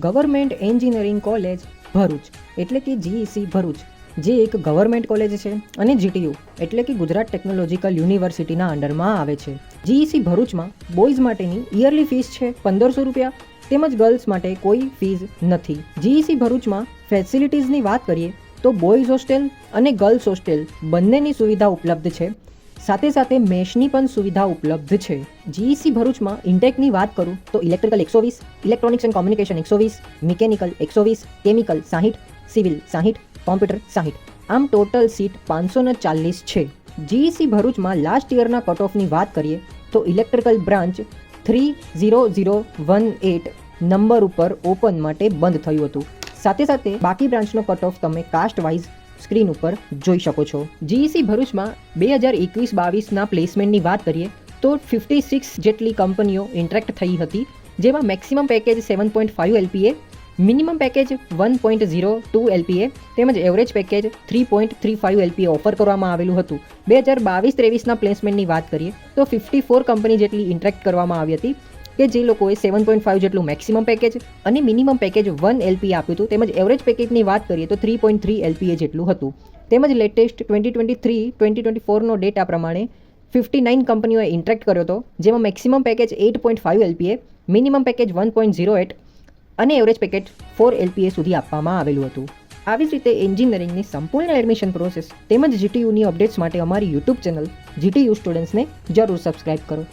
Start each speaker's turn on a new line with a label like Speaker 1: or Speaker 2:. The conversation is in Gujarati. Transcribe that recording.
Speaker 1: ગવર્મેન્ટ એન્જિનિયરિંગ કોલેજ ભરૂચ એટલે કે જીઈસી ભરૂચ, જે એક ગવર્મેન્ટ કોલેજ છે અને જીટીયુ એટલે કે ગુજરાત ટેકનોલોજીકલ યુનિવર્સિટીના અંડરમાં આવે છે. જીઈસી ભરૂચમાં બોયઝ માટેની યરલી ફીસ છે 1500 રૂપિયા, તેમજ ગર્લ્સ માટે કોઈ ફીસ નથી. જીઈસી ભરૂચમાં ફેસિલિટીઝની વાત કરીએ તો બોયઝ હોસ્ટેલ અને ગર્લ્સ હોસ્ટેલ બંનેની સુવિધા ઉપલબ્ધ છે. સાથે સાથે મેશની પણ સુવિધા ઉપલબ્ધ છે. જીઈસી ભરૂચમાં ઇન્ટેકની વાત કરું તો electrical 120, electronics and communication 120, mechanical 120, chemical 60, civil 60, computer 60. આમ ટોટલ સીટ 540 છે. જીઈસી ભરૂચમાં લાસ્ટ યરના કટ ઓફની વાત કરીએ તો ઇલેક્ટ્રિકલ બ્રાન્ચ 30018 નંબર ઉપર ઓપન માટે બંધ થયું હતું. સાથે સાથે બાકી બ્રાન્ચનો કટ ઓફ તમે કાસ્ટ વાઇઝ સ્ક્રીન ઉપર જોઈ શકો છો. જીઈસી ભરૂચમાં 2021-22ના પ્લેસમેન્ટની વાત કરીએ તો 56 જેટલી કંપનીઓ ઇન્ટરેક્ટ થઈ હતી, જેમાં maximum package 7.5 LPA, minimum package 1.02 LPA તેમજ એવરેજ પેકેજ 3.35 LPA ઓફર કરવામાં આવેલું હતું. 2022-23ના પ્લેસમેન્ટની વાત કરીએ તો 54 કંપની જેટલી ઇન્ટરેક્ટ કરવામાં આવી હતી કે જે લોકોએ 7.5 જેટલું મેક્સિમમ પેકેજ અને મિનિમમ પેકેજ 1 LPA આપ્યું હતું, તેમજ એવરેજ પેકેજની વાત કરીએ તો 3.3 LPA જેટલું હતું. તેમજ લેટેસ્ટ 2023-2024નો ડેટા પ્રમાણે 59 કંપનીઓએ ઇન્ટરેક્ટ કર્યો હતો, જેમાં maximum package 8.5 LPA, minimum package 1.08 અને એવરેજ પેકેજ 4 LPA સુધી આપવામાં આવેલું હતું. આવી જ રીતે એન્જિનિયરિંગની સંપૂર્ણ એડમિશન પ્રોસેસ તેમજ જીટીયુની અપડેટ્સ માટે અમારી યુટ્યુબ ચેનલ જીટીયુ સ્ટુડન્ટ્સને જરૂર સબસ્ક્રાઇબ કરો.